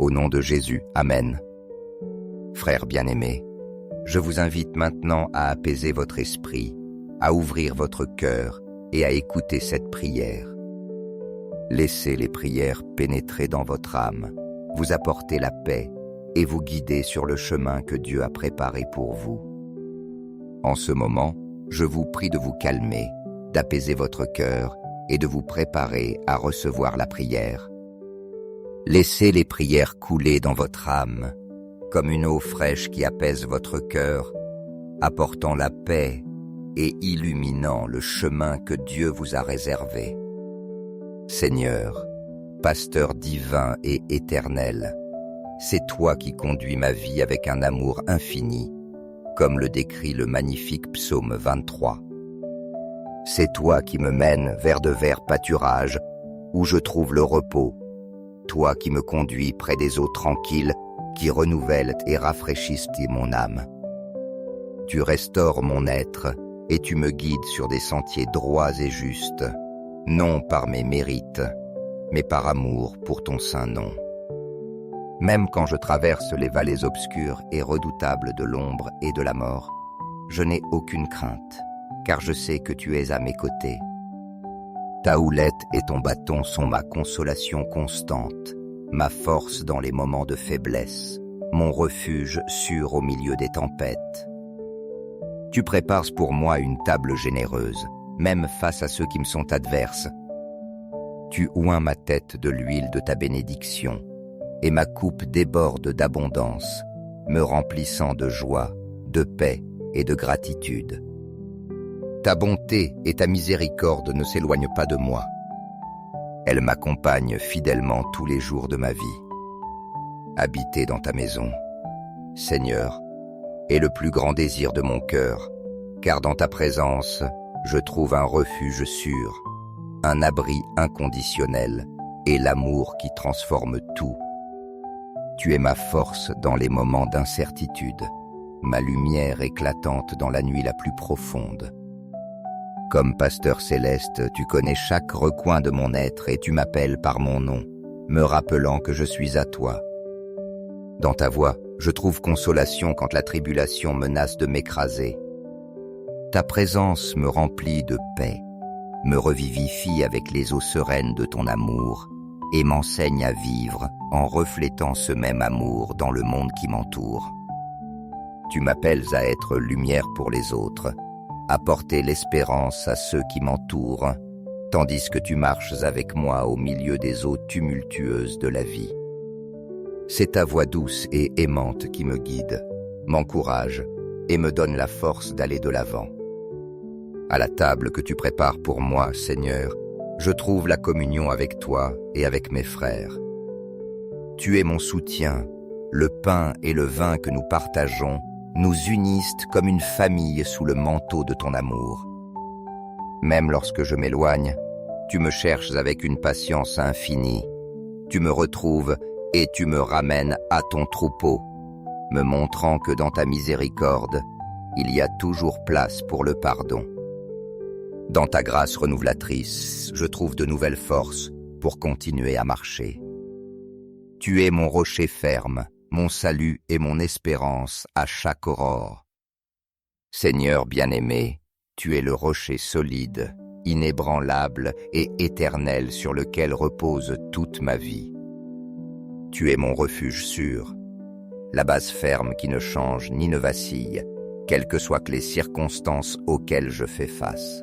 Au nom de Jésus, Amen. Frères bien-aimés, je vous invite maintenant à apaiser votre esprit, à ouvrir votre cœur et à écouter cette prière. Laissez les prières pénétrer dans votre âme, vous apporter la paix et vous guider sur le chemin que Dieu a préparé pour vous. En ce moment, je vous prie de vous calmer, d'apaiser votre cœur et de vous préparer à recevoir la prière. Laissez les prières couler dans votre âme, comme une eau fraîche qui apaise votre cœur, apportant la paix et illuminant le chemin que Dieu vous a réservé. Seigneur, pasteur divin et éternel, c'est toi qui conduis ma vie avec un amour infini, comme le décrit le magnifique psaume 23. C'est toi qui me mènes vers de verts pâturages, où je trouve le repos, toi qui me conduis près des eaux tranquilles, qui renouvellent et rafraîchissent mon âme. Tu restaures mon être, et tu me guides sur des sentiers droits et justes, non par mes mérites, mais par amour pour ton saint nom. Même quand je traverse les vallées obscures et redoutables de l'ombre et de la mort, je n'ai aucune crainte, car je sais que tu es à mes côtés. Ta houlette et ton bâton sont ma consolation constante, ma force dans les moments de faiblesse, mon refuge sûr au milieu des tempêtes. Tu prépares pour moi une table généreuse, même face à ceux qui me sont adverses. Tu oins ma tête de l'huile de ta bénédiction, et ma coupe déborde d'abondance, me remplissant de joie, de paix et de gratitude. Ta bonté et ta miséricorde ne s'éloignent pas de moi. Elles m'accompagnent fidèlement tous les jours de ma vie. Habiter dans ta maison, Seigneur, est le plus grand désir de mon cœur, car dans ta présence, je trouve un refuge sûr, un abri inconditionnel et l'amour qui transforme tout. Tu es ma force dans les moments d'incertitude, ma lumière éclatante dans la nuit la plus profonde. Comme pasteur céleste, tu connais chaque recoin de mon être et tu m'appelles par mon nom, me rappelant que je suis à toi. Dans ta voix, je trouve consolation quand la tribulation menace de m'écraser. Ta présence me remplit de paix, me revivifie avec les eaux sereines de ton amour et m'enseigne à vivre en reflétant ce même amour dans le monde qui m'entoure. Tu m'appelles à être lumière pour les autres, apporter l'espérance à ceux qui m'entourent, tandis que tu marches avec moi au milieu des eaux tumultueuses de la vie. C'est ta voix douce et aimante qui me guide, m'encourage et me donne la force d'aller de l'avant. À la table que tu prépares pour moi, Seigneur, je trouve la communion avec toi et avec mes frères. Tu es mon soutien, le pain et le vin que nous partageons nous unissent comme une famille sous le manteau de ton amour. Même lorsque je m'éloigne, tu me cherches avec une patience infinie. Tu me retrouves et tu me ramènes à ton troupeau, me montrant que dans ta miséricorde, il y a toujours place pour le pardon. Dans ta grâce renouvelnatrice, je trouve de nouvelles forces pour continuer à marcher. Tu es mon rocher ferme, mon salut et mon espérance à chaque aurore. Seigneur bien-aimé, tu es le rocher solide, inébranlable et éternel sur lequel repose toute ma vie. Tu es mon refuge sûr, la base ferme qui ne change ni ne vacille, quelles que soient les circonstances auxquelles je fais face.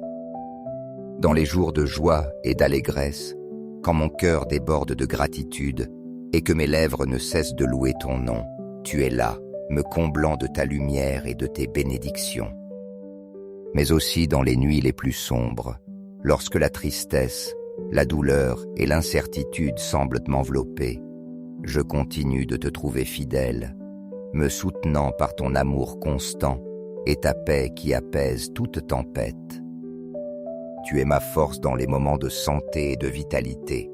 Dans les jours de joie et d'allégresse, quand mon cœur déborde de gratitude et que mes lèvres ne cessent de louer ton nom, tu es là, me comblant de ta lumière et de tes bénédictions. Mais aussi dans les nuits les plus sombres, lorsque la tristesse, la douleur et l'incertitude semblent m'envelopper, je continue de te trouver fidèle, me soutenant par ton amour constant et ta paix qui apaise toute tempête. Tu es ma force dans les moments de santé et de vitalité,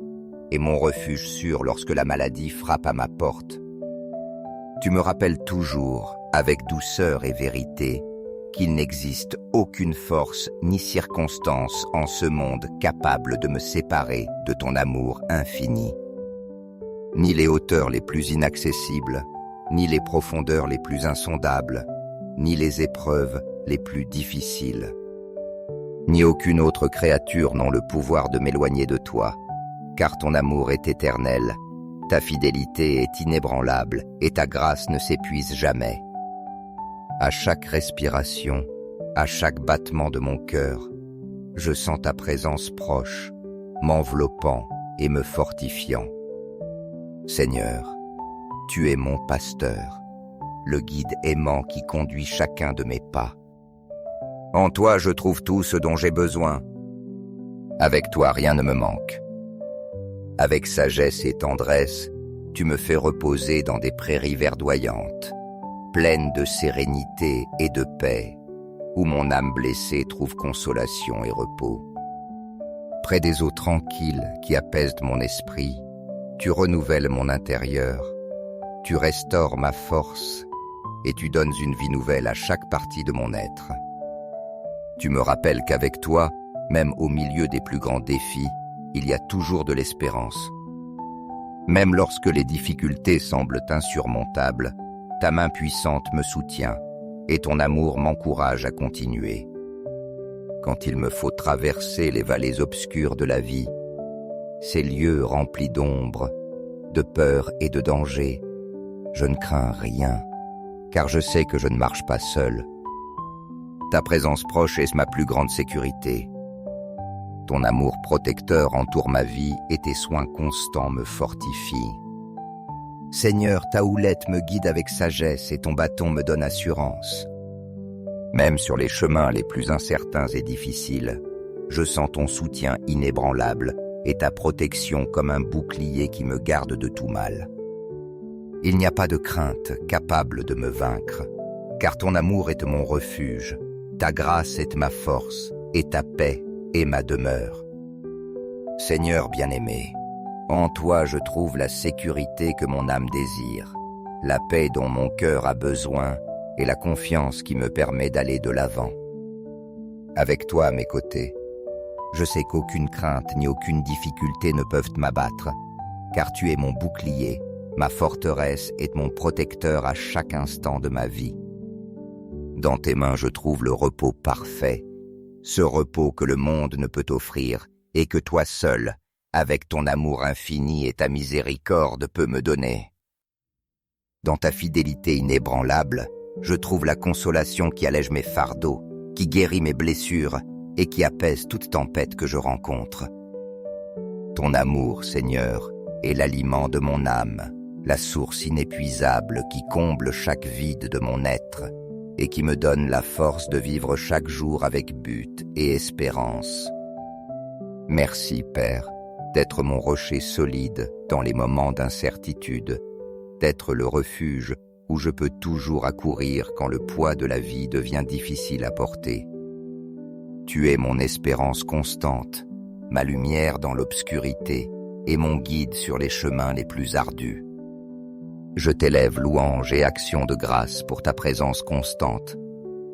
et mon refuge sûr lorsque la maladie frappe à ma porte. Tu me rappelles toujours, avec douceur et vérité, qu'il n'existe aucune force ni circonstance en ce monde capable de me séparer de ton amour infini. ni les hauteurs les plus inaccessibles, ni les profondeurs les plus insondables, ni les épreuves les plus difficiles. Ni aucune autre créature n'ont le pouvoir de m'éloigner de toi, car ton amour est éternel, ta fidélité est inébranlable et ta grâce ne s'épuise jamais. À chaque respiration, à chaque battement de mon cœur, je sens ta présence proche, m'enveloppant et me fortifiant. Seigneur, tu es mon pasteur, le guide aimant qui conduit chacun de mes pas. En toi, je trouve tout ce dont j'ai besoin. Avec toi, rien ne me manque. Avec sagesse et tendresse, tu me fais reposer dans des prairies verdoyantes, pleines de sérénité et de paix, où mon âme blessée trouve consolation et repos. Près des eaux tranquilles qui apaisent mon esprit, tu renouvelles mon intérieur, tu restaures ma force et tu donnes une vie nouvelle à chaque partie de mon être. Tu me rappelles qu'avec toi, même au milieu des plus grands défis, il y a toujours de l'espérance. Même lorsque les difficultés semblent insurmontables, ta main puissante me soutient et ton amour m'encourage à continuer. Quand il me faut traverser les vallées obscures de la vie, ces lieux remplis d'ombre, de peur et de danger, je ne crains rien, car je sais que je ne marche pas seul. Ta présence proche est ma plus grande sécurité. Ton amour protecteur entoure ma vie et tes soins constants me fortifient. Seigneur, ta houlette me guide avec sagesse et ton bâton me donne assurance. Même sur les chemins les plus incertains et difficiles, je sens ton soutien inébranlable et ta protection comme un bouclier qui me garde de tout mal. Il n'y a pas de crainte capable de me vaincre, car ton amour est mon refuge, ta grâce est ma force et ta paix est ma demeure. Seigneur bien-aimé, en toi je trouve la sécurité que mon âme désire, la paix dont mon cœur a besoin et la confiance qui me permet d'aller de l'avant. Avec toi à mes côtés, je sais qu'aucune crainte ni aucune difficulté ne peuvent m'abattre, car tu es mon bouclier, ma forteresse et mon protecteur à chaque instant de ma vie. Dans tes mains je trouve le repos parfait, ce repos que le monde ne peut offrir et que toi seul, avec ton amour infini et ta miséricorde, peux me donner. Dans ta fidélité inébranlable, je trouve la consolation qui allège mes fardeaux, qui guérit mes blessures et qui apaise toute tempête que je rencontre. Ton amour, Seigneur, est l'aliment de mon âme, la source inépuisable qui comble chaque vide de mon être et qui me donne la force de vivre chaque jour avec but et espérance. Merci, Père, d'être mon rocher solide dans les moments d'incertitude, d'être le refuge où je peux toujours accourir quand le poids de la vie devient difficile à porter. Tu es mon espérance constante, ma lumière dans l'obscurité et mon guide sur les chemins les plus ardus. Je t'élève louange et action de grâce pour ta présence constante,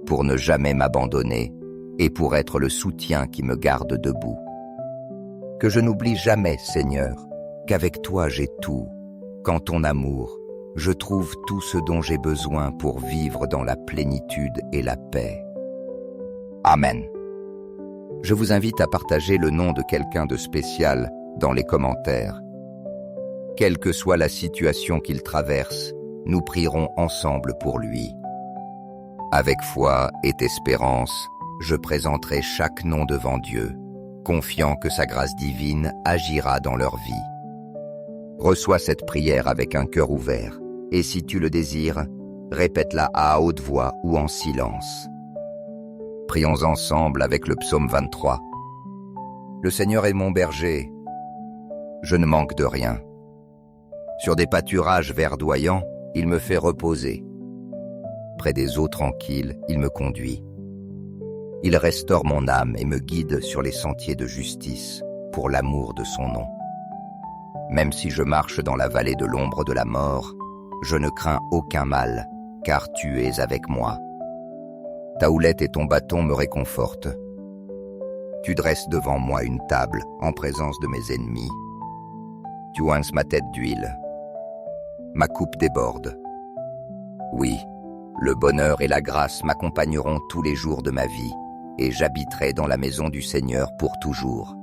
pour ne jamais m'abandonner et pour être le soutien qui me garde debout. Que je n'oublie jamais, Seigneur, qu'avec toi j'ai tout, qu'en ton amour, je trouve tout ce dont j'ai besoin pour vivre dans la plénitude et la paix. Amen. Je vous invite à partager le nom de quelqu'un de spécial dans les commentaires. Quelle que soit la situation qu'il traverse, nous prierons ensemble pour lui. Avec foi et espérance, je présenterai chaque nom devant Dieu, confiant que sa grâce divine agira dans leur vie. Reçois cette prière avec un cœur ouvert, et si tu le désires, répète-la à haute voix ou en silence. Prions ensemble avec le psaume 23. Le Seigneur est mon berger, je ne manque de rien. Sur des pâturages verdoyants, il me fait reposer. Près des eaux tranquilles, il me conduit. Il restaure mon âme et me guide sur les sentiers de justice, pour l'amour de son nom. Même si je marche dans la vallée de l'ombre de la mort, je ne crains aucun mal, car tu es avec moi. Ta houlette et ton bâton me réconfortent. Tu dresses devant moi une table en présence de mes ennemis. Tu oinces ma tête d'huile, ma coupe déborde. Oui, le bonheur et la grâce m'accompagneront tous les jours de ma vie, et j'habiterai dans la maison du Seigneur pour toujours.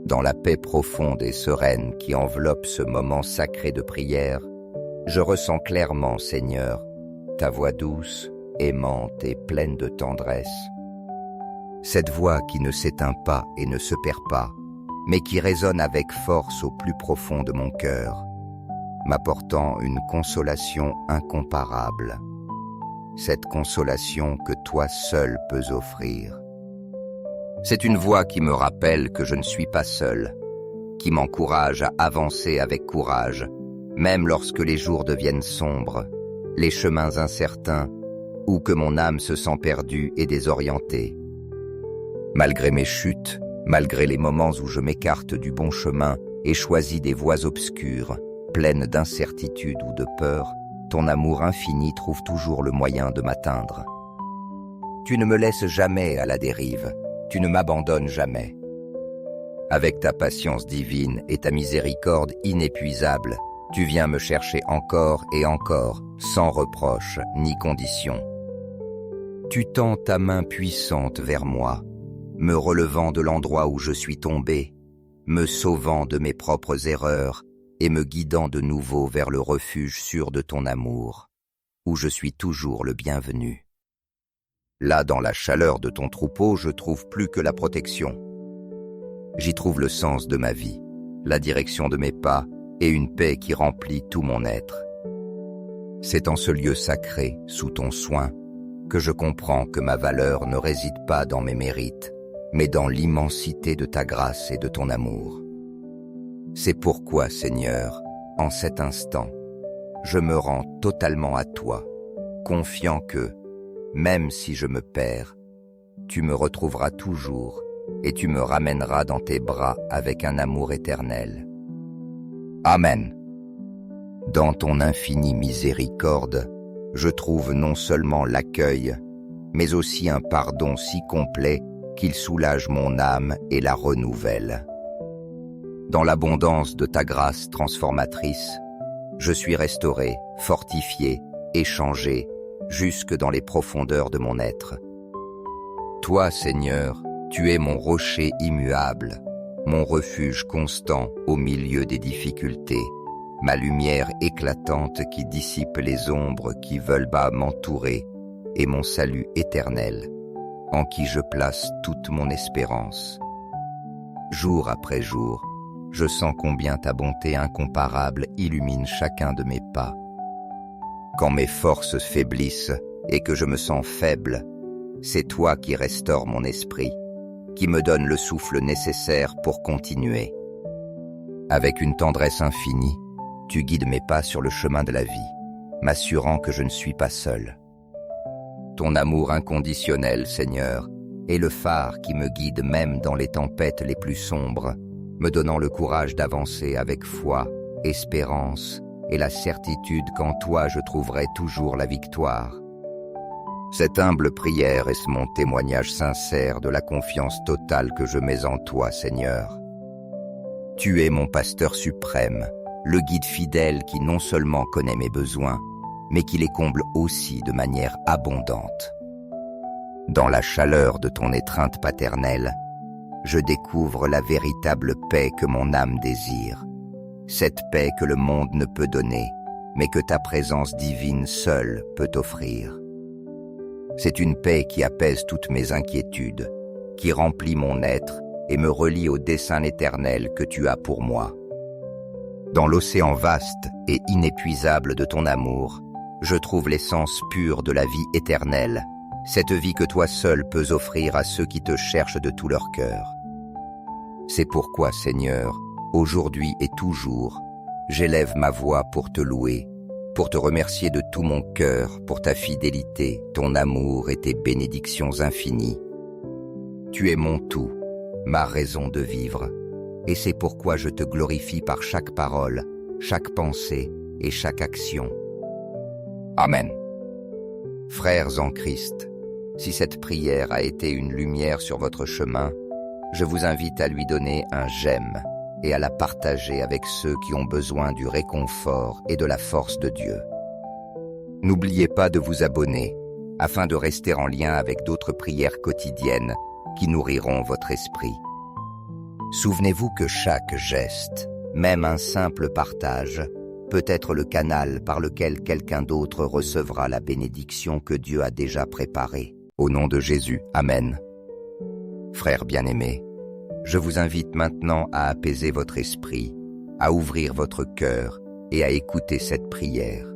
Dans la paix profonde et sereine qui enveloppe ce moment sacré de prière, je ressens clairement, Seigneur, ta voix douce, aimante et pleine de tendresse. Cette voix qui ne s'éteint pas et ne se perd pas, mais qui résonne avec force au plus profond de mon cœur, m'apportant une consolation incomparable. Cette consolation que toi seul peux offrir. C'est une voix qui me rappelle que je ne suis pas seul, qui m'encourage à avancer avec courage, même lorsque les jours deviennent sombres, les chemins incertains, ou que mon âme se sent perdue et désorientée. Malgré mes chutes, malgré les moments où je m'écarte du bon chemin et choisis des voies obscures, pleines d'incertitude ou de peur, ton amour infini trouve toujours le moyen de m'atteindre. Tu ne me laisses jamais à la dérive, tu ne m'abandonnes jamais. Avec ta patience divine et ta miséricorde inépuisable, tu viens me chercher encore et encore, sans reproche ni condition. Tu tends ta main puissante vers moi, me relevant de l'endroit où je suis tombé, me sauvant de mes propres erreurs et me guidant de nouveau vers le refuge sûr de ton amour, où je suis toujours le bienvenu. Là, dans la chaleur de ton troupeau, je trouve plus que la protection. J'y trouve le sens de ma vie, la direction de mes pas et une paix qui remplit tout mon être. C'est en ce lieu sacré, sous ton soin, que je comprends que ma valeur ne réside pas dans mes mérites, mais dans l'immensité de ta grâce et de ton amour. C'est pourquoi, Seigneur, en cet instant, je me rends totalement à toi, confiant que, même si je me perds, tu me retrouveras toujours et tu me ramèneras dans tes bras avec un amour éternel. Amen. Dans ton infinie miséricorde, je trouve non seulement l'accueil, mais aussi un pardon si complet qu'il soulage mon âme et la renouvelle. Dans l'abondance de ta grâce transformatrice, je suis restauré, fortifié et changé jusque dans les profondeurs de mon être. Toi, Seigneur, tu es mon rocher immuable, mon refuge constant au milieu des difficultés, ma lumière éclatante qui dissipe les ombres qui veulent bas m'entourer et mon salut éternel, en qui je place toute mon espérance. Jour après jour, je sens combien ta bonté incomparable illumine chacun de mes pas. Quand mes forces faiblissent et que je me sens faible, c'est toi qui restaures mon esprit, qui me donne le souffle nécessaire pour continuer. Avec une tendresse infinie, tu guides mes pas sur le chemin de la vie, m'assurant que je ne suis pas seul. Ton amour inconditionnel, Seigneur, est le phare qui me guide même dans les tempêtes les plus sombres, me donnant le courage d'avancer avec foi, espérance et la certitude qu'en toi je trouverai toujours la victoire. Cette humble prière est mon témoignage sincère de la confiance totale que je mets en toi, Seigneur. Tu es mon pasteur suprême, le guide fidèle qui non seulement connaît mes besoins, mais qui les comble aussi de manière abondante. Dans la chaleur de ton étreinte paternelle, je découvre la véritable paix que mon âme désire, cette paix que le monde ne peut donner, mais que ta présence divine seule peut offrir. C'est une paix qui apaise toutes mes inquiétudes, qui remplit mon être et me relie au dessein éternel que tu as pour moi. Dans l'océan vaste et inépuisable de ton amour, je trouve l'essence pure de la vie éternelle, cette vie que toi seul peux offrir à ceux qui te cherchent de tout leur cœur. C'est pourquoi, Seigneur, aujourd'hui et toujours, j'élève ma voix pour te louer, pour te remercier de tout mon cœur pour ta fidélité, ton amour et tes bénédictions infinies. Tu es mon tout, ma raison de vivre, et c'est pourquoi je te glorifie par chaque parole, chaque pensée et chaque action. Amen. Frères en Christ, si cette prière a été une lumière sur votre chemin, je vous invite à lui donner un j'aime et à la partager avec ceux qui ont besoin du réconfort et de la force de Dieu. N'oubliez pas de vous abonner afin de rester en lien avec d'autres prières quotidiennes qui nourriront votre esprit. Souvenez-vous que chaque geste, même un simple partage, peut être le canal par lequel quelqu'un d'autre recevra la bénédiction que Dieu a déjà préparée. Au nom de Jésus, Amen. Frères bien-aimés, je vous invite maintenant à apaiser votre esprit, à ouvrir votre cœur et à écouter cette prière.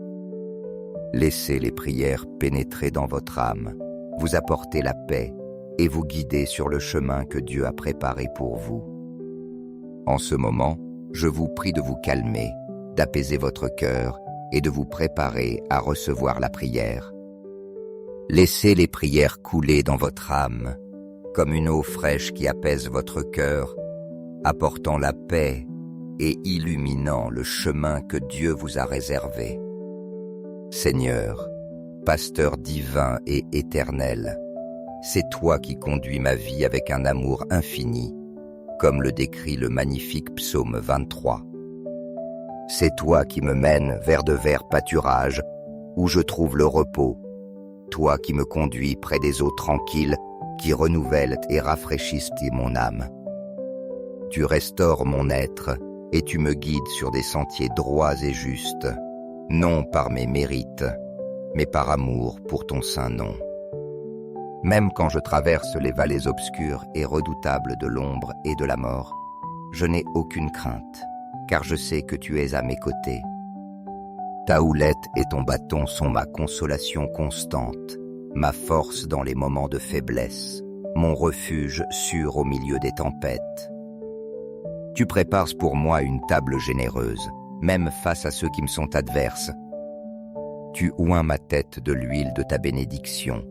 Laissez les prières pénétrer dans votre âme, vous apporter la paix et vous guider sur le chemin que Dieu a préparé pour vous. En ce moment, je vous prie de vous calmer, d'apaiser votre cœur et de vous préparer à recevoir la prière. Laissez les prières couler dans votre âme, comme une eau fraîche qui apaise votre cœur, apportant la paix et illuminant le chemin que Dieu vous a réservé. Seigneur, pasteur divin et éternel, c'est toi qui conduis ma vie avec un amour infini, comme le décrit le magnifique psaume 23. C'est toi qui me mènes vers de verts pâturages, où je trouve le repos, toi qui me conduis près des eaux tranquilles, qui renouvellent et rafraîchissent mon âme. Tu restaures mon être, et tu me guides sur des sentiers droits et justes, non par mes mérites, mais par amour pour ton saint nom. Même quand je traverse les vallées obscures et redoutables de l'ombre et de la mort, je n'ai aucune crainte, car je sais que tu es à mes côtés. Ta houlette et ton bâton sont ma consolation constante, ma force dans les moments de faiblesse, mon refuge sûr au milieu des tempêtes. Tu prépares pour moi une table généreuse, même face à ceux qui me sont adverses. Tu oins ma tête de l'huile de ta bénédiction,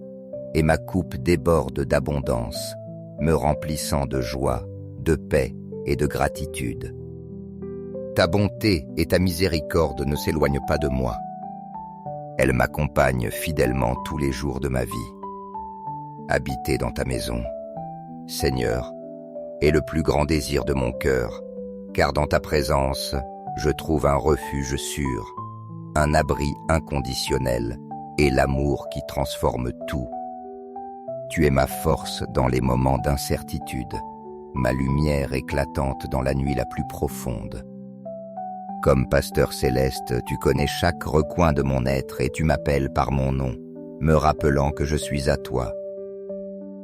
et ma coupe déborde d'abondance, me remplissant de joie, de paix et de gratitude. Ta bonté et ta miséricorde ne s'éloignent pas de moi. Elles m'accompagnent fidèlement tous les jours de ma vie. Habiter dans ta maison, Seigneur, est le plus grand désir de mon cœur, car dans ta présence, je trouve un refuge sûr, un abri inconditionnel et l'amour qui transforme tout. Tu es ma force dans les moments d'incertitude, ma lumière éclatante dans la nuit la plus profonde. Comme pasteur céleste, tu connais chaque recoin de mon être et tu m'appelles par mon nom, me rappelant que je suis à toi.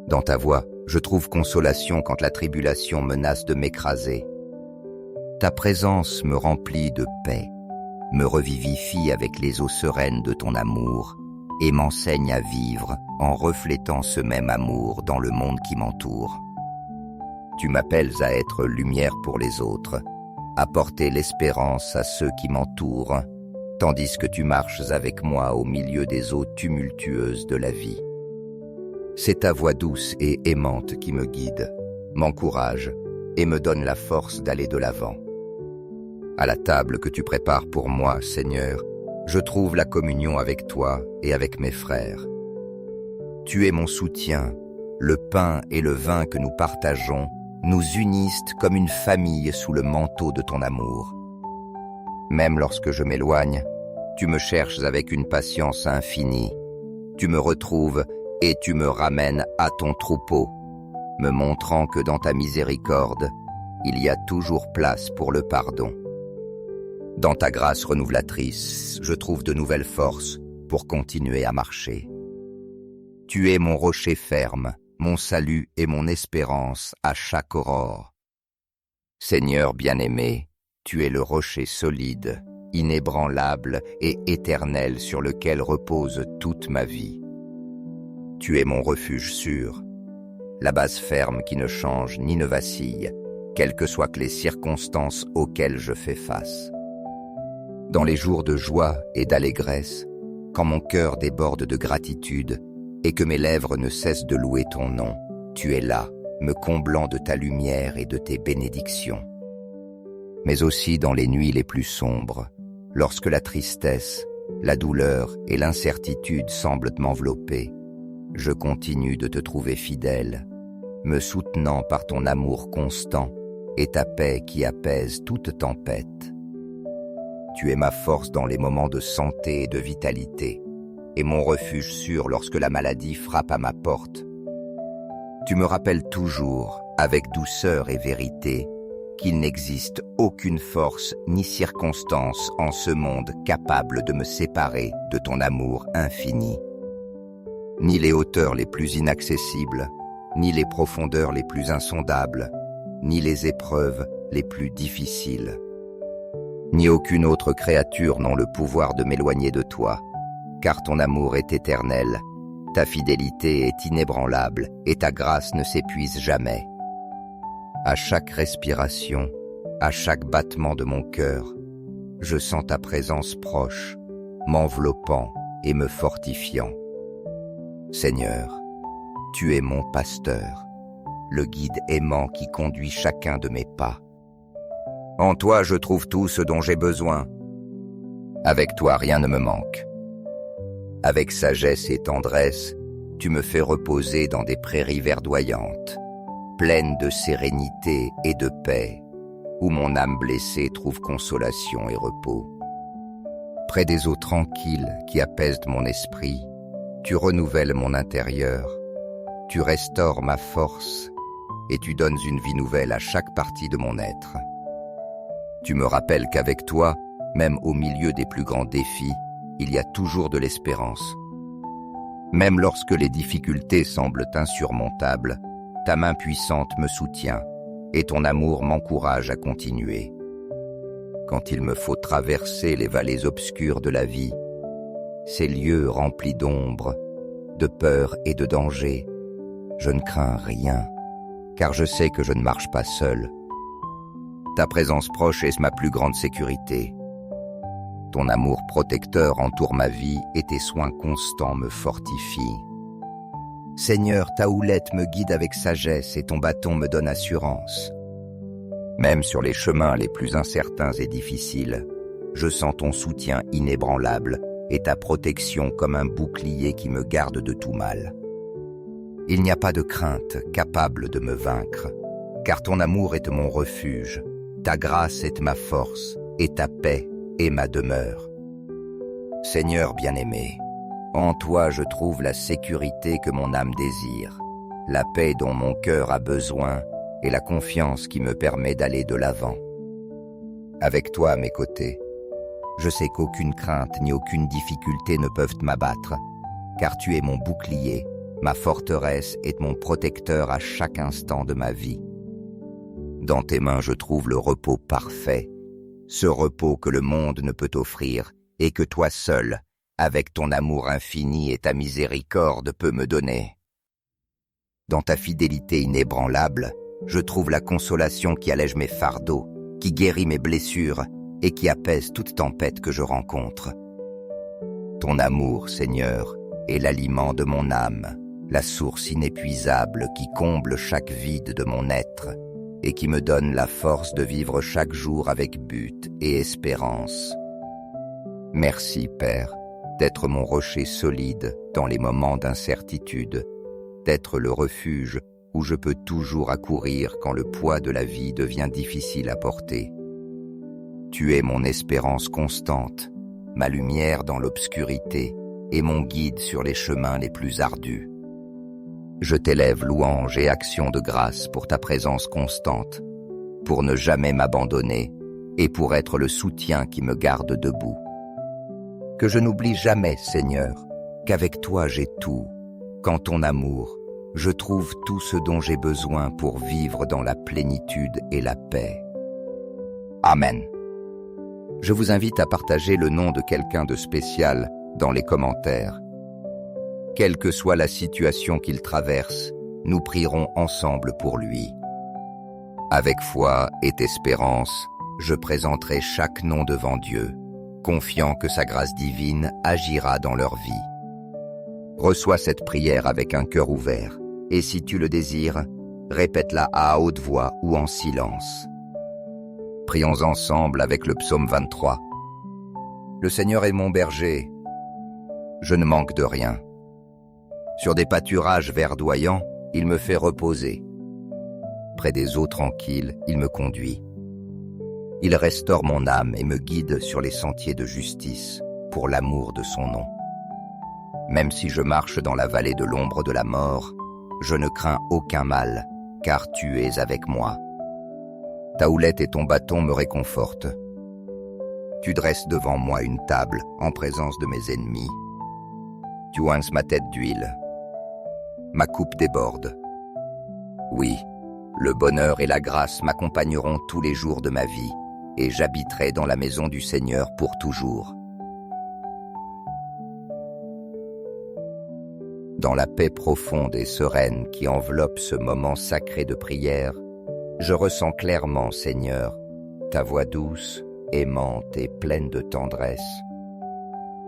Dans ta voix, je trouve consolation quand la tribulation menace de m'écraser. Ta présence me remplit de paix, me revivifie avec les eaux sereines de ton amour et m'enseigne à vivre en reflétant ce même amour dans le monde qui m'entoure. Tu m'appelles à être lumière pour les autres, à porter l'espérance à ceux qui m'entourent, tandis que tu marches avec moi au milieu des eaux tumultueuses de la vie. C'est ta voix douce et aimante qui me guide, m'encourage et me donne la force d'aller de l'avant. À la table que tu prépares pour moi, Seigneur, je trouve la communion avec toi et avec mes frères. Tu es mon soutien, le pain et le vin que nous partageons nous unissent comme une famille sous le manteau de ton amour. Même lorsque je m'éloigne, tu me cherches avec une patience infinie. Tu me retrouves et tu me ramènes à ton troupeau, me montrant que dans ta miséricorde, il y a toujours place pour le pardon. Dans ta grâce renouvelnatrice, je trouve de nouvelles forces pour continuer à marcher. Tu es mon rocher ferme, mon salut et mon espérance à chaque aurore. Seigneur bien-aimé, tu es le rocher solide, inébranlable et éternel sur lequel repose toute ma vie. Tu es mon refuge sûr, la base ferme qui ne change ni ne vacille, quelles que soient les circonstances auxquelles je fais face. Dans les jours de joie et d'allégresse, quand mon cœur déborde de gratitude et que mes lèvres ne cessent de louer ton nom, tu es là, me comblant de ta lumière et de tes bénédictions. Mais aussi dans les nuits les plus sombres, lorsque la tristesse, la douleur et l'incertitude semblent m'envelopper, je continue de te trouver fidèle, me soutenant par ton amour constant et ta paix qui apaise toute tempête. Tu es ma force dans les moments de santé et de vitalité, et mon refuge sûr lorsque la maladie frappe à ma porte. Tu me rappelles toujours, avec douceur et vérité, qu'il n'existe aucune force ni circonstance en ce monde capable de me séparer de ton amour infini. Ni les hauteurs les plus inaccessibles, ni les profondeurs les plus insondables, ni les épreuves les plus difficiles. Ni aucune autre créature n'ont le pouvoir de m'éloigner de toi, car ton amour est éternel, ta fidélité est inébranlable et ta grâce ne s'épuise jamais. À chaque respiration, à chaque battement de mon cœur, je sens ta présence proche, m'enveloppant et me fortifiant. Seigneur, tu es mon pasteur, le guide aimant qui conduit chacun de mes pas. En toi, je trouve tout ce dont j'ai besoin. Avec toi, rien ne me manque. Avec sagesse et tendresse, tu me fais reposer dans des prairies verdoyantes, pleines de sérénité et de paix, où mon âme blessée trouve consolation et repos. Près des eaux tranquilles qui apaisent mon esprit, tu renouvelles mon intérieur, tu restaures ma force et tu donnes une vie nouvelle à chaque partie de mon être. Tu me rappelles qu'avec toi, même au milieu des plus grands défis, il y a toujours de l'espérance. Même lorsque les difficultés semblent insurmontables, ta main puissante me soutient et ton amour m'encourage à continuer. Quand il me faut traverser les vallées obscures de la vie, ces lieux remplis d'ombre, de peur et de danger, je ne crains rien, car je sais que je ne marche pas seul. Ta présence proche est ma plus grande sécurité. Ton amour protecteur entoure ma vie et tes soins constants me fortifient. Seigneur, ta houlette me guide avec sagesse et ton bâton me donne assurance. Même sur les chemins les plus incertains et difficiles, je sens ton soutien inébranlable et ta protection comme un bouclier qui me garde de tout mal. Il n'y a pas de crainte capable de me vaincre, car ton amour est mon refuge, ta grâce est ma force et ta paix est ma demeure. Seigneur bien-aimé, en toi je trouve la sécurité que mon âme désire, la paix dont mon cœur a besoin et la confiance qui me permet d'aller de l'avant. Avec toi à mes côtés, je sais qu'aucune crainte ni aucune difficulté ne peuvent m'abattre, car tu es mon bouclier, ma forteresse et mon protecteur à chaque instant de ma vie. Dans tes mains je trouve le repos parfait, ce repos que le monde ne peut offrir et que toi seul, avec ton amour infini et ta miséricorde, peux me donner. Dans ta fidélité inébranlable, je trouve la consolation qui allège mes fardeaux, qui guérit mes blessures et qui apaise toute tempête que je rencontre. Ton amour, Seigneur, est l'aliment de mon âme, la source inépuisable qui comble chaque vide de mon être et qui me donne la force de vivre chaque jour avec but et espérance. Merci, Père, d'être mon rocher solide dans les moments d'incertitude, d'être le refuge où je peux toujours accourir quand le poids de la vie devient difficile à porter. Tu es mon espérance constante, ma lumière dans l'obscurité et mon guide sur les chemins les plus ardus. Je t'élève louange et action de grâce pour ta présence constante, pour ne jamais m'abandonner et pour être le soutien qui me garde debout. Que je n'oublie jamais, Seigneur, qu'avec toi j'ai tout, qu'en ton amour, je trouve tout ce dont j'ai besoin pour vivre dans la plénitude et la paix. Amen. Je vous invite à partager le nom de quelqu'un de spécial dans les commentaires. Quelle que soit la situation qu'il traverse, nous prierons ensemble pour lui. Avec foi et espérance, je présenterai chaque nom devant Dieu, confiant que sa grâce divine agira dans leur vie. Reçois cette prière avec un cœur ouvert, et si tu le désires, répète-la à haute voix ou en silence. Prions ensemble avec le psaume 23. Le Seigneur est mon berger, je ne manque de rien. Sur des pâturages verdoyants, il me fait reposer. près des eaux tranquilles, il me conduit. Il restaure mon âme et me guide sur les sentiers de justice, pour l'amour de son nom. Même si je marche dans la vallée de l'ombre de la mort, je ne crains aucun mal, car tu es avec moi. Ta houlette et ton bâton me réconfortent. Tu dresses devant moi une table en présence de mes ennemis. Tu oinces ma tête d'huile. Ma coupe déborde. Oui, le bonheur et la grâce m'accompagneront tous les jours de ma vie, et j'habiterai dans la maison du Seigneur pour toujours. Dans la paix profonde et sereine qui enveloppe ce moment sacré de prière, je ressens clairement, Seigneur, ta voix douce, aimante et pleine de tendresse.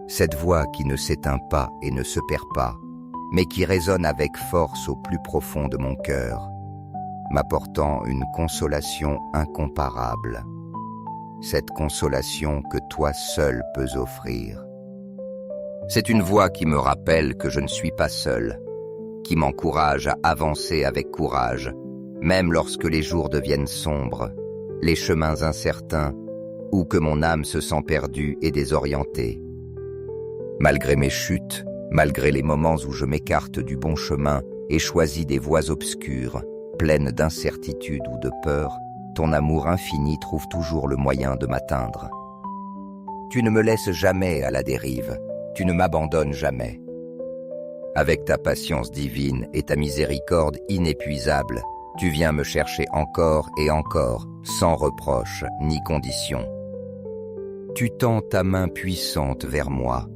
Cette voix qui ne s'éteint pas et ne se perd pas, mais qui résonne avec force au plus profond de mon cœur, m'apportant une consolation incomparable. Cette consolation que toi seul peux offrir. C'est une voix qui me rappelle que je ne suis pas seul, qui m'encourage à avancer avec courage, même lorsque les jours deviennent sombres, les chemins incertains, ou que mon âme se sent perdue et désorientée. Malgré mes chutes, malgré les moments où je m'écarte du bon chemin et choisis des voies obscures, pleines d'incertitude ou de peur, ton amour infini trouve toujours le moyen de m'atteindre. Tu ne me laisses jamais à la dérive, tu ne m'abandonnes jamais. Avec ta patience divine et ta miséricorde inépuisable, tu viens me chercher encore et encore, sans reproche ni condition. Tu tends ta main puissante vers moi,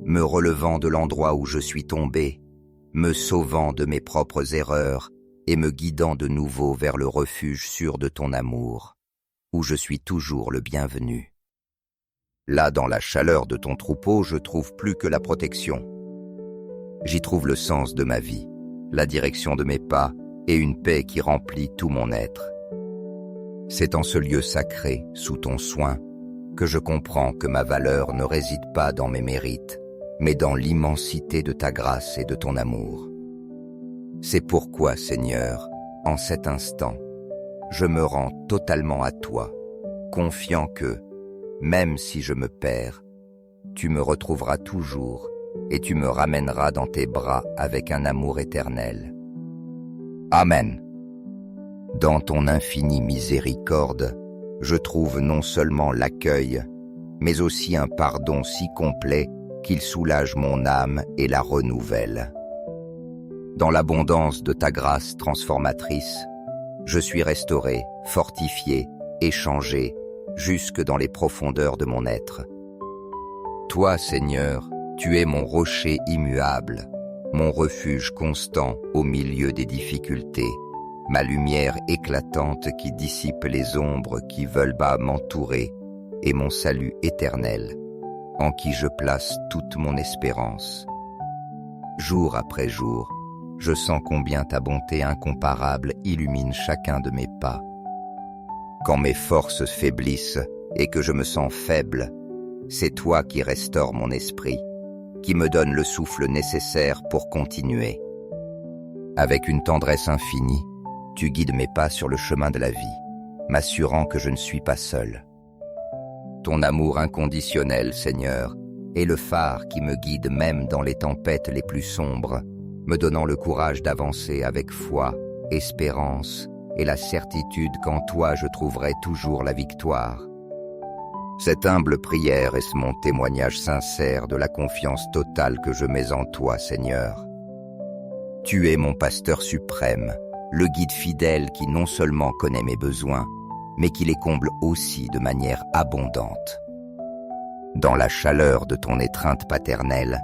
me relevant de l'endroit où je suis tombé, me sauvant de mes propres erreurs et me guidant de nouveau vers le refuge sûr de ton amour, où je suis toujours le bienvenu. Là, dans la chaleur de ton troupeau, je trouve plus que la protection. J'y trouve le sens de ma vie, la direction de mes pas et une paix qui remplit tout mon être. C'est en ce lieu sacré, sous ton soin, que je comprends que ma valeur ne réside pas dans mes mérites, mais dans l'immensité de ta grâce et de ton amour. C'est pourquoi, Seigneur, en cet instant, je me rends totalement à toi, confiant que, même si je me perds, tu me retrouveras toujours et tu me ramèneras dans tes bras avec un amour éternel. Amen. Dans ton infinie miséricorde, je trouve non seulement l'accueil, mais aussi un pardon si complet qu'il soulage mon âme et la renouvelle. Dans l'abondance de ta grâce transformatrice, je suis restauré, fortifié et changé jusque dans les profondeurs de mon être. Toi, Seigneur, tu es mon rocher immuable, mon refuge constant au milieu des difficultés, ma lumière éclatante qui dissipe les ombres qui veulent bas m'entourer et mon salut éternel, en qui je place toute mon espérance. Jour après jour, je sens combien ta bonté incomparable illumine chacun de mes pas. Quand mes forces faiblissent et que je me sens faible, c'est toi qui restaures mon esprit, qui me donne le souffle nécessaire pour continuer. Avec une tendresse infinie, tu guides mes pas sur le chemin de la vie, m'assurant que je ne suis pas seul. Ton amour inconditionnel, Seigneur, est le phare qui me guide même dans les tempêtes les plus sombres, me donnant le courage d'avancer avec foi, espérance et la certitude qu'en toi je trouverai toujours la victoire. Cette humble prière est mon témoignage sincère de la confiance totale que je mets en toi, Seigneur. Tu es mon pasteur suprême, le guide fidèle qui non seulement connaît mes besoins, mais qui les comble aussi de manière abondante. Dans la chaleur de ton étreinte paternelle,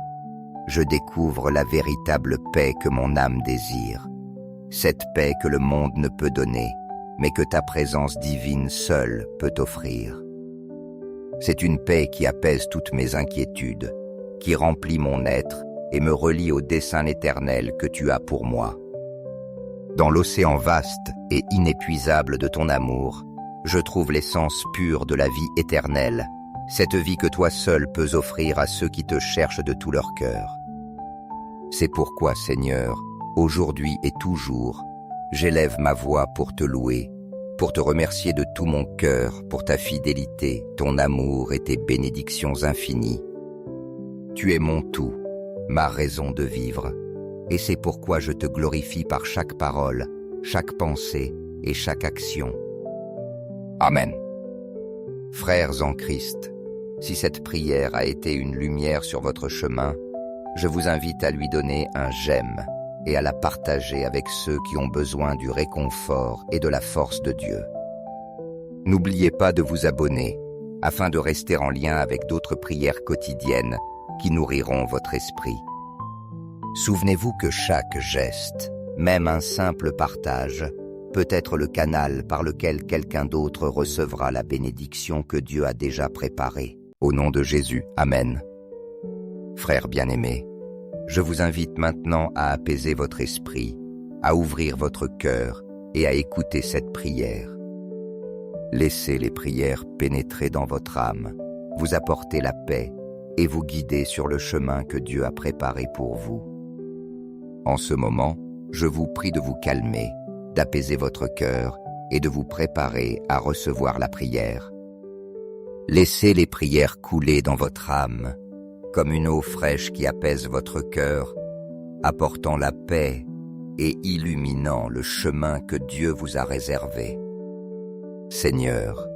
je découvre la véritable paix que mon âme désire, cette paix que le monde ne peut donner, mais que ta présence divine seule peut offrir. C'est une paix qui apaise toutes mes inquiétudes, qui remplit mon être et me relie au dessein éternel que tu as pour moi. Dans l'océan vaste et inépuisable de ton amour, je trouve l'essence pure de la vie éternelle, cette vie que toi seul peux offrir à ceux qui te cherchent de tout leur cœur. C'est pourquoi, Seigneur, aujourd'hui et toujours, J'élève ma voix pour te louer, pour te remercier de tout mon cœur pour ta fidélité, ton amour et tes bénédictions infinies. Tu es mon tout, ma raison de vivre, et c'est pourquoi je te glorifie par chaque parole, chaque pensée et chaque action. Amen. Frères en Christ, si cette prière a été une lumière sur votre chemin, je vous invite à lui donner un j'aime et à la partager avec ceux qui ont besoin du réconfort et de la force de Dieu. N'oubliez pas de vous abonner afin de rester en lien avec d'autres prières quotidiennes qui nourriront votre esprit. Souvenez-vous que chaque geste, même un simple partage, peut être le canal par lequel quelqu'un d'autre recevra la bénédiction que Dieu a déjà préparée. Au nom de Jésus, Amen. Frères bien-aimés, je vous invite maintenant à apaiser votre esprit, à ouvrir votre cœur et à écouter cette prière. Laissez les prières pénétrer dans votre âme, vous apporter la paix et vous guider sur le chemin que Dieu a préparé pour vous. En ce moment, je vous prie de vous calmer, d'apaiser votre cœur et de vous préparer à recevoir la prière. Laissez les prières couler dans votre âme, comme une eau fraîche qui apaise votre cœur, apportant la paix et illuminant le chemin que Dieu vous a réservé. Seigneur,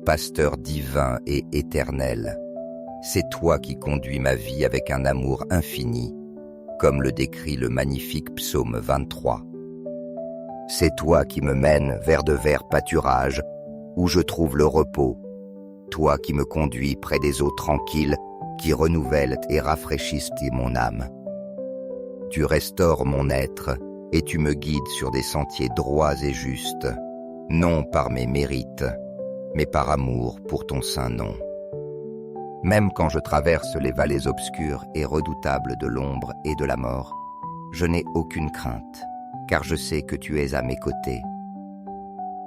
pasteur divin et éternel, c'est toi qui conduis ma vie avec un amour infini, comme le décrit le magnifique psaume 23. C'est toi qui me mènes vers de verts pâturages, où je trouve le repos, toi qui me conduis près des eaux tranquilles, qui renouvellent et rafraîchissent mon âme. Tu restaures mon être et tu me guides sur des sentiers droits et justes, non par mes mérites, mais par amour pour ton saint nom. Même quand je traverse les vallées obscures et redoutables de l'ombre et de la mort, je n'ai aucune crainte, car je sais que tu es à mes côtés.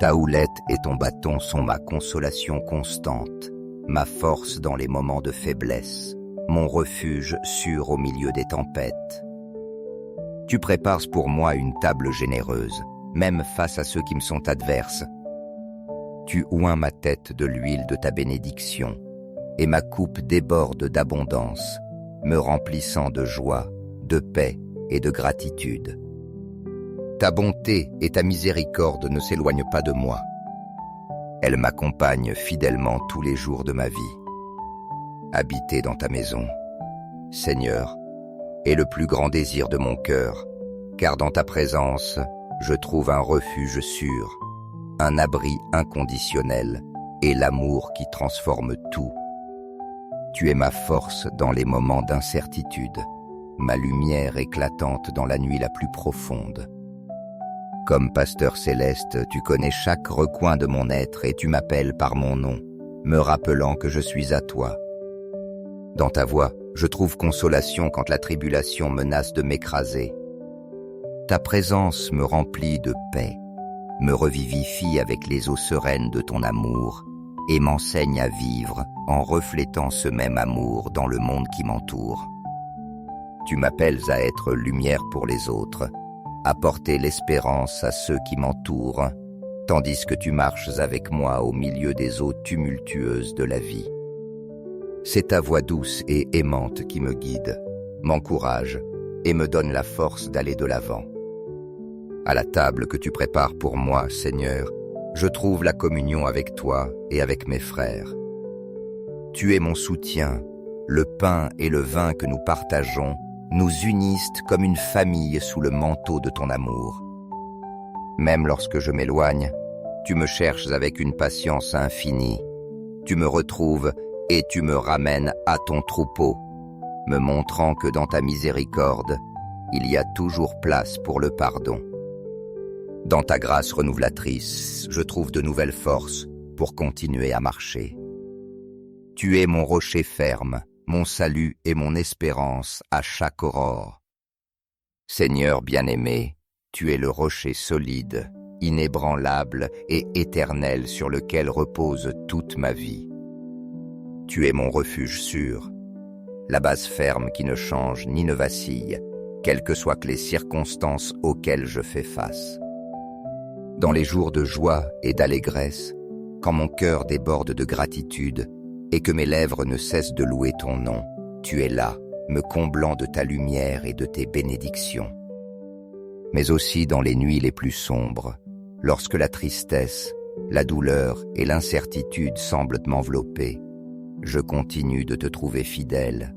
Ta houlette et ton bâton sont ma consolation constante, ma force dans les moments de faiblesse, mon refuge sûr au milieu des tempêtes. Tu prépares pour moi une table généreuse, même face à ceux qui me sont adverses. Tu oins ma tête de l'huile de ta bénédiction, et ma coupe déborde d'abondance, me remplissant de joie, de paix et de gratitude. Ta bonté et ta miséricorde ne s'éloignent pas de moi. Elles m'accompagnent fidèlement tous les jours de ma vie. Habiter dans ta maison, Seigneur, est le plus grand désir de mon cœur, car dans ta présence, je trouve un refuge sûr, un abri inconditionnel et l'amour qui transforme tout. Tu es ma force dans les moments d'incertitude, ma lumière éclatante dans la nuit la plus profonde. Comme pasteur céleste, tu connais chaque recoin de mon être et tu m'appelles par mon nom, me rappelant que je suis à toi. Dans ta voix, je trouve consolation quand la tribulation menace de m'écraser. Ta présence me remplit de paix, me revivifie avec les eaux sereines de ton amour et m'enseigne à vivre en reflétant ce même amour dans le monde qui m'entoure. Tu m'appelles à être lumière pour les autres, apporter l'espérance à ceux qui m'entourent, tandis que tu marches avec moi au milieu des eaux tumultueuses de la vie. C'est ta voix douce et aimante qui me guide, m'encourage et me donne la force d'aller de l'avant. À la table que tu prépares pour moi, Seigneur, je trouve la communion avec toi et avec mes frères. Tu es mon soutien, le pain et le vin que nous partageons nous unissent comme une famille sous le manteau de ton amour. Même lorsque je m'éloigne, tu me cherches avec une patience infinie. Tu me retrouves et tu me ramènes à ton troupeau, me montrant que dans ta miséricorde, il y a toujours place pour le pardon. Dans ta grâce renouvelnatrice, je trouve de nouvelles forces pour continuer à marcher. Tu es mon rocher ferme, mon salut et mon espérance à chaque aurore. Seigneur bien-aimé, tu es le rocher solide, inébranlable et éternel sur lequel repose toute ma vie. Tu es mon refuge sûr, la base ferme qui ne change ni ne vacille, quelles que soient les circonstances auxquelles je fais face. Dans les jours de joie et d'allégresse, quand mon cœur déborde de gratitude et que mes lèvres ne cessent de louer ton nom, tu es là, me comblant de ta lumière et de tes bénédictions. Mais aussi dans les nuits les plus sombres, lorsque la tristesse, la douleur et l'incertitude semblent m'envelopper, je continue de te trouver fidèle,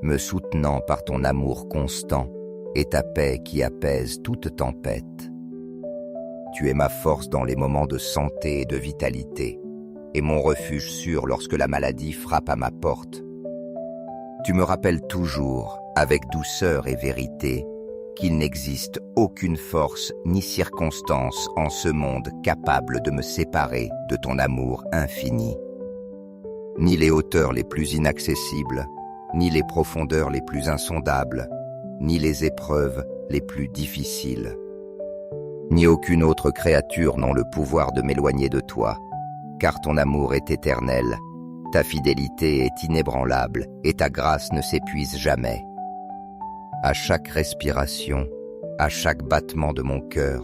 me soutenant par ton amour constant et ta paix qui apaise toute tempête. Tu es ma force dans les moments de santé et de vitalité, et mon refuge sûr lorsque la maladie frappe à ma porte. Tu me rappelles toujours, avec douceur et vérité, qu'il n'existe aucune force ni circonstance en ce monde capable de me séparer de ton amour infini. Ni les hauteurs les plus inaccessibles, ni les profondeurs les plus insondables, ni les épreuves les plus difficiles. Ni aucune autre créature n'ont le pouvoir de m'éloigner de toi, car ton amour est éternel, ta fidélité est inébranlable et ta grâce ne s'épuise jamais. À chaque respiration, à chaque battement de mon cœur,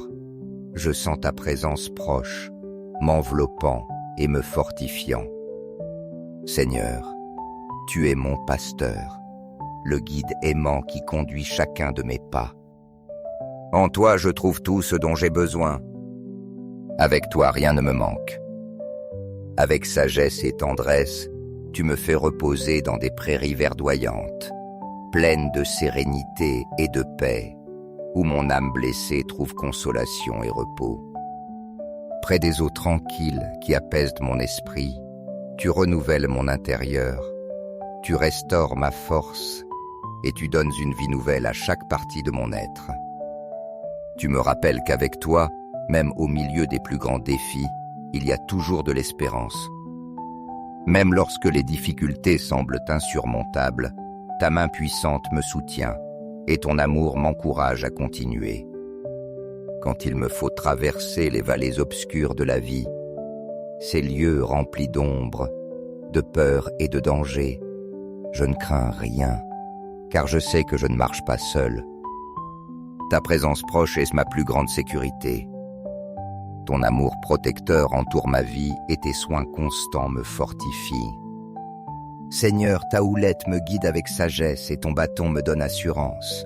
je sens ta présence proche, m'enveloppant et me fortifiant. Seigneur, tu es mon pasteur, le guide aimant qui conduit chacun de mes pas. En toi, je trouve tout ce dont j'ai besoin. Avec toi, rien ne me manque. Avec sagesse et tendresse, tu me fais reposer dans des prairies verdoyantes, pleines de sérénité et de paix, où mon âme blessée trouve consolation et repos. Près des eaux tranquilles qui apaisent mon esprit, tu renouvelles mon intérieur, tu restaures ma force et tu donnes une vie nouvelle à chaque partie de mon être. Tu me rappelles qu'avec toi, même au milieu des plus grands défis, il y a toujours de l'espérance. Même lorsque les difficultés semblent insurmontables, ta main puissante me soutient et ton amour m'encourage à continuer. Quand il me faut traverser les vallées obscures de la vie, ces lieux remplis d'ombre, de peur et de danger, je ne crains rien, car je sais que je ne marche pas seul. Ta présence proche est ma plus grande sécurité. Ton amour protecteur entoure ma vie et tes soins constants me fortifient. Seigneur, ta houlette me guide avec sagesse et ton bâton me donne assurance.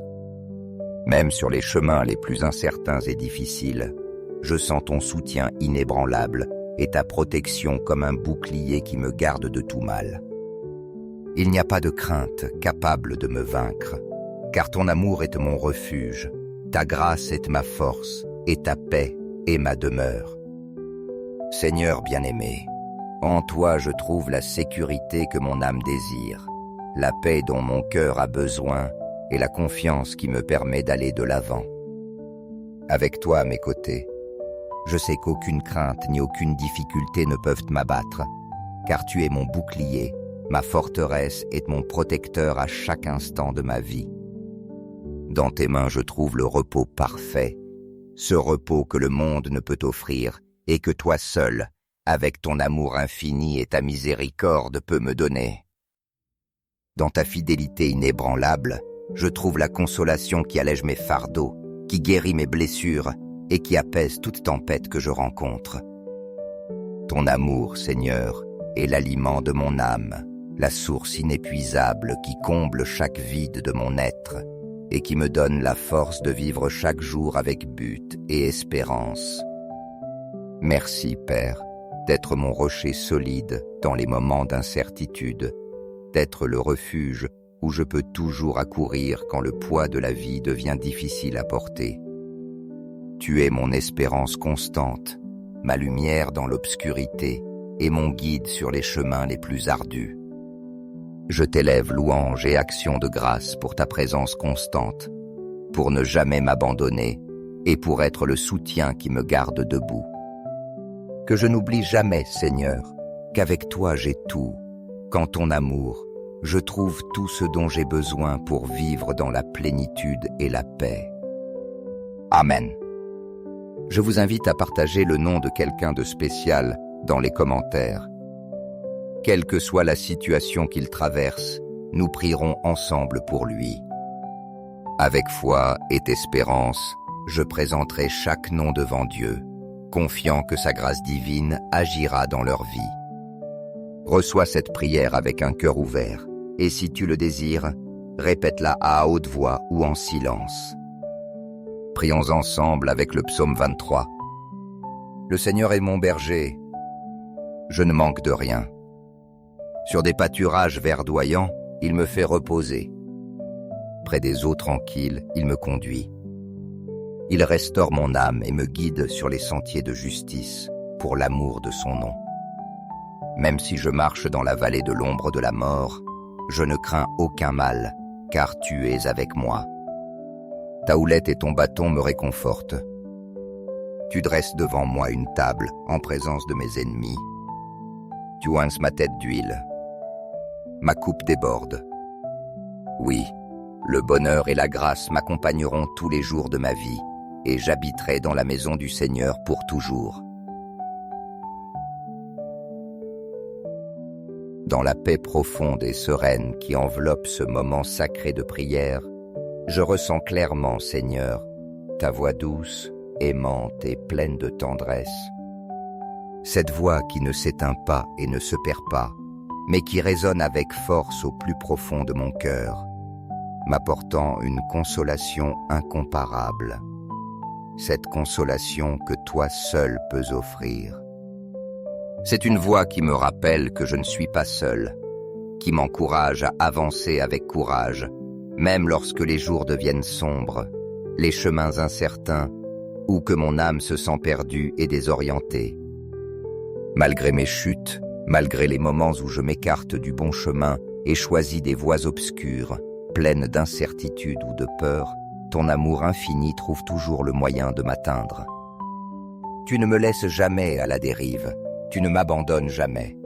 Même sur les chemins les plus incertains et difficiles, je sens ton soutien inébranlable et ta protection comme un bouclier qui me garde de tout mal. Il n'y a pas de crainte capable de me vaincre, car ton amour est mon refuge, ta grâce est ma force et ta paix est ma demeure. Seigneur bien-aimé, en toi je trouve la sécurité que mon âme désire, la paix dont mon cœur a besoin et la confiance qui me permet d'aller de l'avant. Avec toi à mes côtés, je sais qu'aucune crainte ni aucune difficulté ne peuvent m'abattre, car tu es mon bouclier, ma forteresse et mon protecteur à chaque instant de ma vie. Dans tes mains je trouve le repos parfait, ce repos que le monde ne peut offrir et que toi seul, avec ton amour infini et ta miséricorde, peux me donner. Dans ta fidélité inébranlable, je trouve la consolation qui allège mes fardeaux, qui guérit mes blessures et qui apaise toute tempête que je rencontre. Ton amour, Seigneur, est l'aliment de mon âme, la source inépuisable qui comble chaque vide de mon être et qui me donne la force de vivre chaque jour avec but et espérance. Merci, Père, d'être mon rocher solide dans les moments d'incertitude, d'être le refuge où je peux toujours accourir quand le poids de la vie devient difficile à porter. Tu es mon espérance constante, ma lumière dans l'obscurité et mon guide sur les chemins les plus ardus. Je t'élève louange et action de grâce pour ta présence constante, pour ne jamais m'abandonner et pour être le soutien qui me garde debout. Que je n'oublie jamais, Seigneur, qu'avec toi j'ai tout, qu'en ton amour, je trouve tout ce dont j'ai besoin pour vivre dans la plénitude et la paix. Amen. Je vous invite à partager le nom de quelqu'un de spécial dans les commentaires. Quelle que soit la situation qu'il traverse, nous prierons ensemble pour lui. Avec foi et espérance, je présenterai chaque nom devant Dieu, confiant que sa grâce divine agira dans leur vie. Reçois cette prière avec un cœur ouvert, et si tu le désires, répète-la à haute voix ou en silence. Prions ensemble avec le psaume 23. Le Seigneur est mon berger, je ne manque de rien. Sur des pâturages verdoyants, il me fait reposer. Près des eaux tranquilles, il me conduit. Il restaure mon âme et me guide sur les sentiers de justice, pour l'amour de son nom. Même si je marche dans la vallée de l'ombre de la mort, je ne crains aucun mal, car tu es avec moi. Ta houlette et ton bâton me réconfortent. Tu dresses devant moi une table en présence de mes ennemis. Tu oinces ma tête d'huile. Ma coupe déborde. Oui, le bonheur et la grâce m'accompagneront tous les jours de ma vie, et j'habiterai dans la maison du Seigneur pour toujours. Dans la paix profonde et sereine qui enveloppe ce moment sacré de prière, je ressens clairement, Seigneur, ta voix douce, aimante et pleine de tendresse. Cette voix qui ne s'éteint pas et ne se perd pas, mais qui résonne avec force au plus profond de mon cœur, m'apportant une consolation incomparable. Cette consolation que toi seul peux offrir. C'est une voix qui me rappelle que je ne suis pas seul, qui m'encourage à avancer avec courage, même lorsque les jours deviennent sombres, les chemins incertains, ou que mon âme se sent perdue et désorientée. Malgré mes chutes, malgré les moments où je m'écarte du bon chemin et choisis des voies obscures, pleines d'incertitude ou de peur, ton amour infini trouve toujours le moyen de m'atteindre. Tu ne me laisses jamais à la dérive, tu ne m'abandonnes jamais.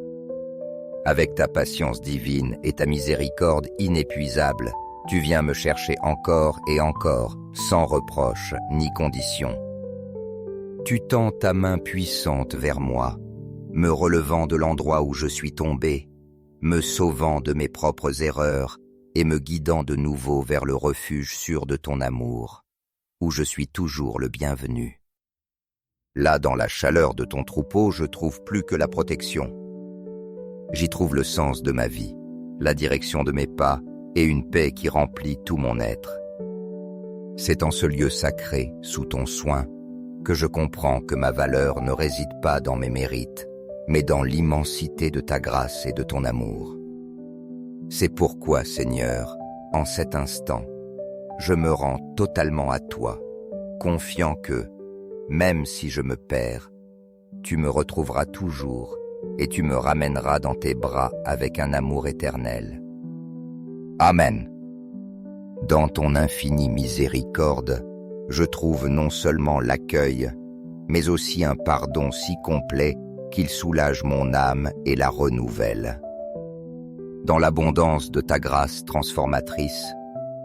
Avec ta patience divine et ta miséricorde inépuisable, tu viens me chercher encore et encore, sans reproche ni condition. Tu tends ta main puissante vers moi, me relevant de l'endroit où je suis tombé, me sauvant de mes propres erreurs et me guidant de nouveau vers le refuge sûr de ton amour, où je suis toujours le bienvenu. Là, dans la chaleur de ton troupeau, je trouve plus que la protection. J'y trouve le sens de ma vie, la direction de mes pas et une paix qui remplit tout mon être. C'est en ce lieu sacré, sous ton soin, que je comprends que ma valeur ne réside pas dans mes mérites, mais dans l'immensité de ta grâce et de ton amour. C'est pourquoi, Seigneur, en cet instant, je me rends totalement à toi, confiant que, même si je me perds, tu me retrouveras toujours et tu me ramèneras dans tes bras avec un amour éternel. Amen. Dans ton infinie miséricorde, je trouve non seulement l'accueil, mais aussi un pardon si complet qu'il soulage mon âme et la renouvelle. Dans l'abondance de ta grâce transformatrice,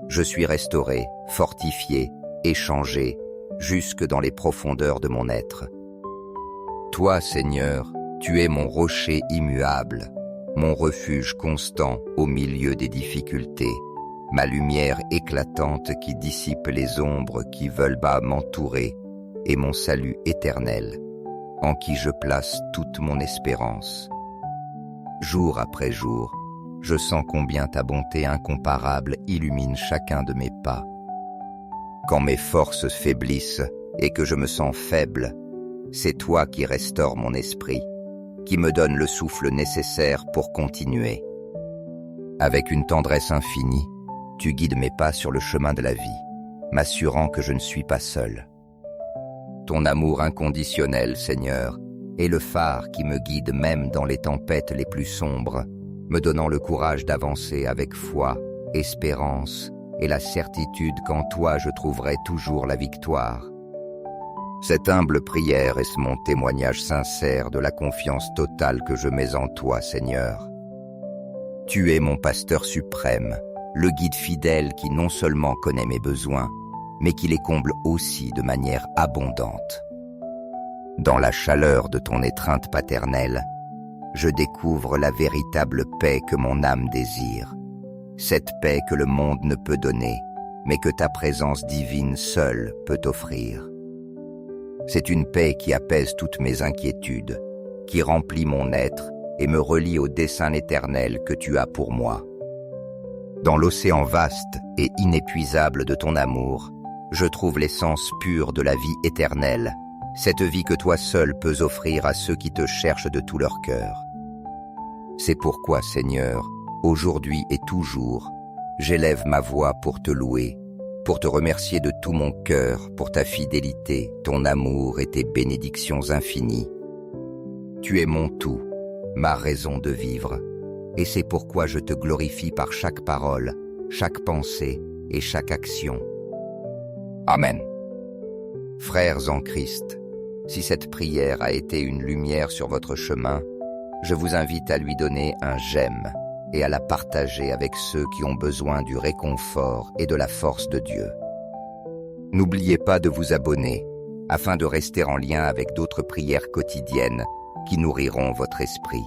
je suis restauré, fortifié et changé jusque dans les profondeurs de mon être. Toi, Seigneur, tu es mon rocher immuable, mon refuge constant au milieu des difficultés, ma lumière éclatante qui dissipe les ombres qui veulent bas m'entourer et mon salut éternel, en qui je place toute mon espérance. Jour après jour, je sens combien ta bonté incomparable illumine chacun de mes pas. Quand mes forces faiblissent et que je me sens faible, c'est toi qui restaures mon esprit, qui me donne le souffle nécessaire pour continuer. Avec une tendresse infinie, tu guides mes pas sur le chemin de la vie, m'assurant que je ne suis pas seul. Ton amour inconditionnel, Seigneur, est le phare qui me guide même dans les tempêtes les plus sombres, me donnant le courage d'avancer avec foi, espérance et la certitude qu'en toi je trouverai toujours la victoire. Cette humble prière est mon témoignage sincère de la confiance totale que je mets en toi, Seigneur. Tu es mon pasteur suprême, le guide fidèle qui non seulement connaît mes besoins, mais qui les comble aussi de manière abondante. Dans la chaleur de ton étreinte paternelle, je découvre la véritable paix que mon âme désire, cette paix que le monde ne peut donner, mais que ta présence divine seule peut offrir. C'est une paix qui apaise toutes mes inquiétudes, qui remplit mon être et me relie au dessein éternel que tu as pour moi. Dans l'océan vaste et inépuisable de ton amour, je trouve l'essence pure de la vie éternelle, cette vie que toi seul peux offrir à ceux qui te cherchent de tout leur cœur. C'est pourquoi, Seigneur, aujourd'hui et toujours, j'élève ma voix pour te louer, pour te remercier de tout mon cœur pour ta fidélité, ton amour et tes bénédictions infinies. Tu es mon tout, ma raison de vivre, et c'est pourquoi je te glorifie par chaque parole, chaque pensée et chaque action. Amen. Frères en Christ, si cette prière a été une lumière sur votre chemin, je vous invite à lui donner un j'aime et à la partager avec ceux qui ont besoin du réconfort et de la force de Dieu. N'oubliez pas de vous abonner afin de rester en lien avec d'autres prières quotidiennes qui nourriront votre esprit.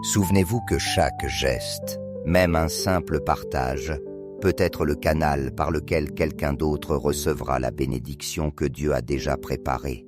Souvenez-vous que chaque geste, même un simple partage, peut être le canal par lequel quelqu'un d'autre recevra la bénédiction que Dieu a déjà préparée.